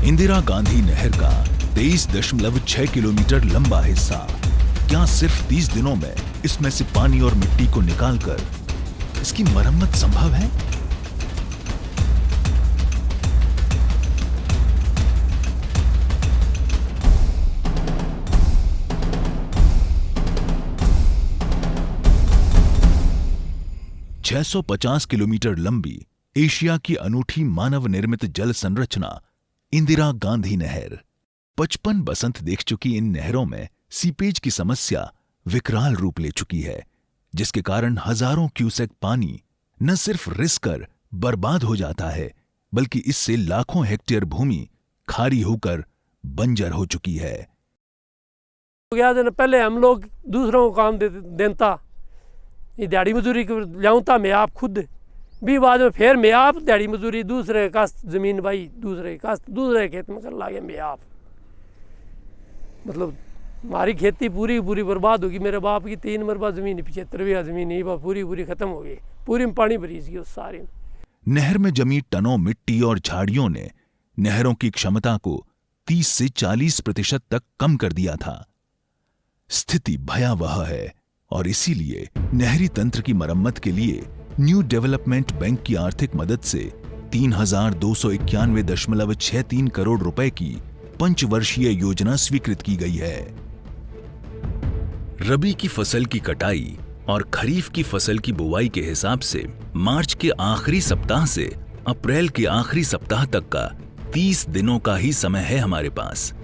इंदिरा गांधी नहर का 23.6 किलोमीटर लंबा हिस्सा, क्या सिर्फ 30 दिनों में इसमें से पानी और मिट्टी को निकालकर इसकी मरम्मत संभव है? सौ 50 किलोमीटर लंबी एशिया की अनूठी मानव निर्मित जल संरचना इंदिरा गांधी नहर। 55 बसंत देख चुकी इन नहरों में सीपेज की समस्या विकराल रूप ले चुकी है, जिसके कारण हजारों क्यूसेक पानी न सिर्फ रिस कर बर्बाद हो जाता है, बल्कि इससे लाखों हेक्टेयर भूमि खारी होकर बंजर हो चुकी है। पहले हम लोग दूसरों को काम देता, ये दिहाड़ी मजदूरी लाऊं था मैं आप खुद भी, बाद में फिर मैं आप दिहाड़ी मजदूरी दूसरे काश्त जमीन भाई दूसरे काश्त दूसरे खेत में कर लागे मैं आप, मतलब हमारी खेती पूरी पूरी बर्बाद होगी। मेरे बाप की 3 मरबा जमीन 75 बीघा जमीन ही पूरी पूरी खत्म हो गई, पूरी में पानी भरी गई उस सारे। नहर में जमी टनों मिट्टी और झाड़ियों ने नहरों की क्षमता को 30 से 40% तक कम कर दिया था। स्थिति भयावह है और इसीलिए नहरी तंत्र की मरम्मत के लिए न्यू डेवलपमेंट बैंक की आर्थिक मदद से 3,291.63 करोड़ रुपए की पंचवर्षीय योजना स्वीकृत की गई है। रबी की फसल की कटाई और खरीफ की फसल की बुवाई के हिसाब से मार्च के आखिरी सप्ताह से अप्रैल के आखिरी सप्ताह तक का 30 दिनों का ही समय है हमारे पास।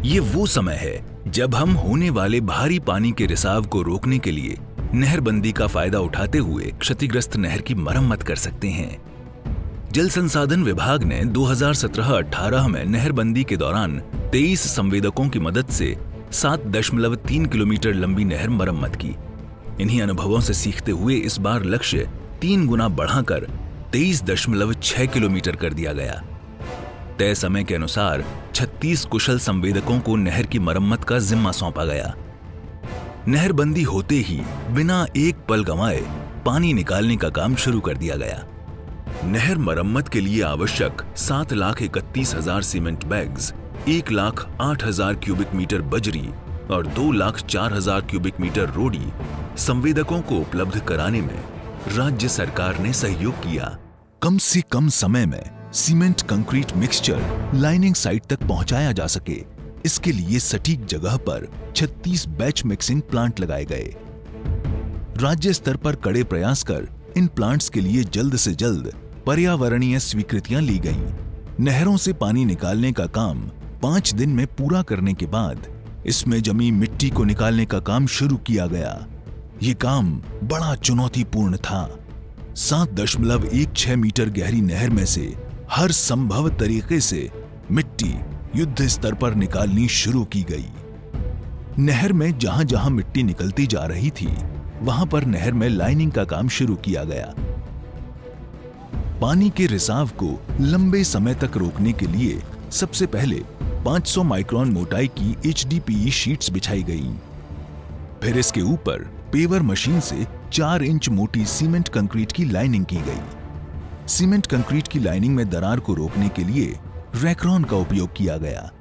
ये वो समय है जब हम होने वाले भारी पानी के रिसाव को रोकने के लिए नहरबंदी का फायदा उठाते हुए क्षतिग्रस्त नहर की मरम्मत कर सकते हैं। जल संसाधन विभाग ने 2017-18 में नहरबंदी के दौरान 23 संवेदकों की मदद से 7.3 किलोमीटर लंबी नहर मरम्मत की। इन्हीं अनुभवों से सीखते हुए इस बार लक्ष्य 3 गुना बढ़ाकर 23.6 किलोमीटर कर दिया गया। तय समय के अनुसार 36 कुशल संवेदकों को नहर की मरम्मत का जिम्मा सौंपा गया। नहरबंदी होते ही बिना एक पल गंवाए पानी निकालने का काम शुरू कर दिया गया। नहर मरम्मत के लिए आवश्यक 7,31,000 सीमेंट बैग्स, 1,08,000 क्यूबिक मीटर बजरी और 2,04,000 क्यूबिक मीटर रोड़ी संवेदकों को उपलब्ध कराने में राज्य सरकार ने सहयोग किया। कम से कम समय में cement concrete mixture lining site तक पहुंचाया जा सके, इसके लिए सटीक जगह पर 36 बैच मिक्सिंग प्लांट लगाए गए। राज्य स्तर पर कड़े प्रयास कर इन प्लांट्स के लिए जल्द से जल्द पर्यावरणीय स्वीकृतियां ली गईं। नहरों से पानी निकालने का काम 5 दिन में पूरा करने के बाद इसमें जमी मिट्टी को निकालने का काम शुरू किया गया। ये काम बड़ा चुनौतीपूर्ण था। 7.16 मीटर गहरी नहर में से हर संभव तरीके से मिट्टी युद्ध स्तर पर निकालनी शुरू की गई। नहर में जहां जहां मिट्टी निकलती जा रही थी, वहां पर नहर में लाइनिंग का काम शुरू किया गया। पानी के रिसाव को लंबे समय तक रोकने के लिए सबसे पहले 500 माइक्रोन मोटाई की HDPE शीट्स बिछाई गई। फिर इसके ऊपर पेवर मशीन से 4 इंच मोटी सीमेंट कंक्रीट की लाइनिंग की गई। सीमेंट कंक्रीट की लाइनिंग में दरार को रोकने के लिए रैक्रॉन का उपयोग किया गया।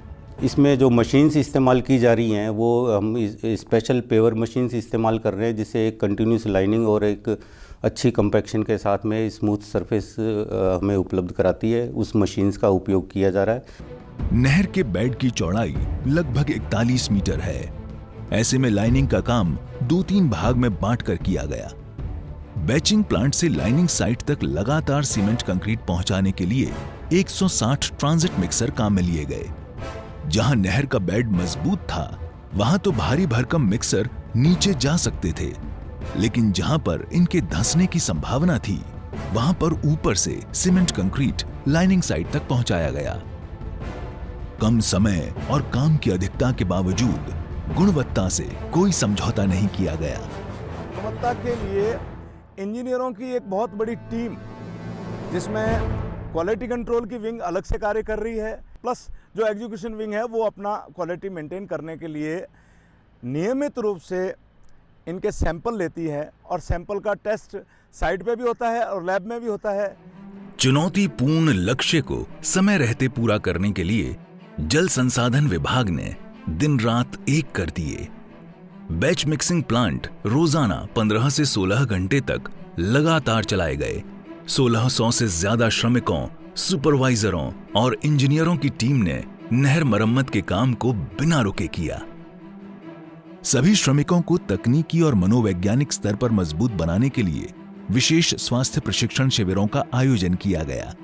इसमें जो मशीन्स इस्तेमाल की जा रही हैं वो हम स्पेशल पेवर मशीन्स इस्तेमाल कर रहे हैं, जिससे एक कंटिन्यूस लाइनिंग और एक अच्छी कंपैक्शन के साथ में स्मूथ सरफेस हमें उपलब्ध कराती है। उस मशीन्स का उपयोग किया जा रहा है। नहर के बेड की चौड़ाई लगभग 41 मीटर है। ऐसे में लाइनिंग का काम 2-3 भाग में बांट कर किया गया। बैचिंग प्लांट से लाइनिंग साइट तक लगातार सीमेंट कंक्रीट पहुंचाने के लिए 160 ट्रांजिट मिक्सर काम में लिए गए। जहां नहर का बेड मजबूत था, वहां तो भारी भरकम मिक्सर नीचे जा सकते थे, लेकिन जहां पर इनके धंसने की संभावना थी, वहां पर ऊपर से सीमेंट कंक्रीट लाइनिंग साइट तक पहुंचाया गया। कम समय और काम की अधिकता के बावजूद गुणवत्ता से कोई समझौता नहीं किया गया। गुणवत्ता के लिए इंजीनियरों की एक बहुत बड़ी टीम, जिसमें क्वालिटी कंट्रोल की विंग अलग से कार्य कर रही है, प्लस जो एग्जीक्यूशन विंग है वो अपना क्वालिटी मेंटेन करने के लिए नियमित रूप से इनके सैंपल लेती है और सैंपल का टेस्ट साइट पे भी होता है और लैब में भी होता है। चुनौतीपूर्ण लक्ष्य को समय रहते पूरा करने के लिए जल संसाधन विभाग ने दिन रात एक कर दिए। बैच मिक्सिंग प्लांट रोजाना 15 से 16 घंटे तक लगातार चलाए गए। 1600 से ज्यादा श्रमिकों, सुपरवाइजरों और इंजीनियरों की टीम ने नहर मरम्मत के काम को बिना रुके किया। सभी श्रमिकों को तकनीकी और मनोवैज्ञानिक स्तर पर मजबूत बनाने के लिए विशेष स्वास्थ्य प्रशिक्षण शिविरों का आयोजन किया गया।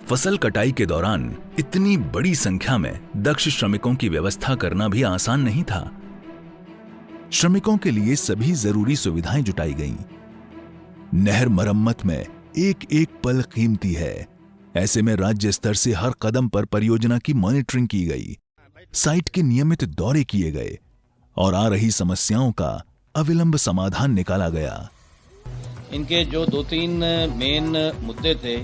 फसल कटाई के दौरान इतनी बड़ी संख्या में दक्ष श्रमिकों की व्यवस्था करना भी आसान नहीं था। श्रमिकों के लिए सभी जरूरी सुविधाएं जुटाई गईं। नहर मरम्मत में एक एक पल कीमती है। ऐसे में राज्य स्तर से हर कदम पर परियोजना की मॉनिटरिंग की गई, साइट के नियमित दौरे किए गए और आ रही समस्याओं का अविलंब समाधान निकाला गया। इनके जो 2-3 मेन मुद्दे थे,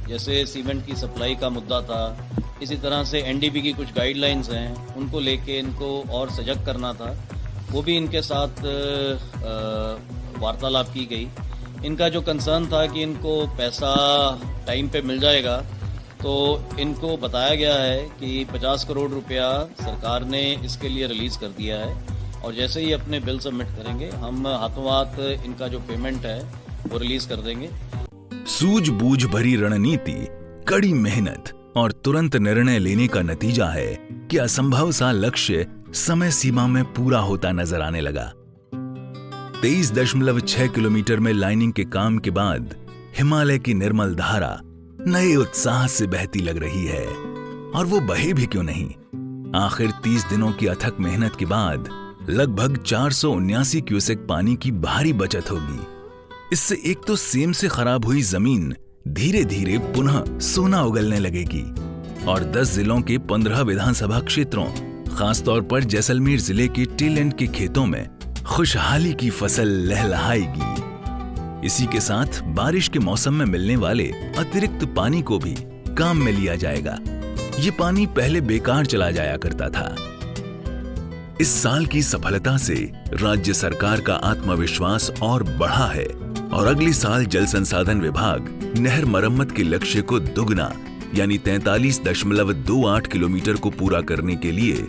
जैसे सीमेंट की सप्लाई का मुद्दा था, इसी तरह से एनडीबी की कुछ गाइडलाइंस हैं, उनको लेके इनको और सजग करना था। वो भी इनके साथ वार्तालाप की गई। इनका जो कंसर्न था कि इनको पैसा टाइम पे मिल जाएगा, तो इनको बताया गया है कि 50 करोड़ रुपया सरकार ने इसके लिए रिलीज कर दिया है और जैसे ही अपने बिल सबमिट करेंगे हम हाथों हाथ इनका जो पेमेंट है वो रिलीज कर देंगे। सूझबूझ भरी रणनीति, कड़ी मेहनत और तुरंत निर्णय लेने का नतीजा है कि असंभव सा लक्ष्य समय सीमा में पूरा होता नजर आने लगा। 23.6 किलोमीटर में लाइनिंग के काम के बाद हिमालय की निर्मल धारा नए उत्साह से बहती लग रही है। और वो बहे भी क्यों नहीं। आखिर 30 दिनों की अथक मेहनत के बाद लगभग 479 क्यूसेक पानी की भारी बचत होगी। इससे एक तो सेम से खराब हुई जमीन धीरे धीरे पुनः सोना उगलने लगेगी और 10 जिलों के 15 विधानसभा क्षेत्रों, खासतौर पर जैसलमेर जिले के टेल एंड के खेतों में खुशहाली की फसल लहलहाएगी। इसी के साथ बारिश के मौसम में मिलने वाले अतिरिक्त पानी को भी काम में लिया जाएगा। ये पानी पहले बेकार चला जाया करता था। इस साल की सफलता से राज्य सरकार का आत्मविश्वास और बढ़ा है और अगले साल जल संसाधन विभाग नहर मरम्मत के लक्ष्य को दुगना यानी 43.28 किलोमीटर को पूरा करने के लिए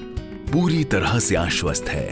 पूरी तरह से आश्वस्त है।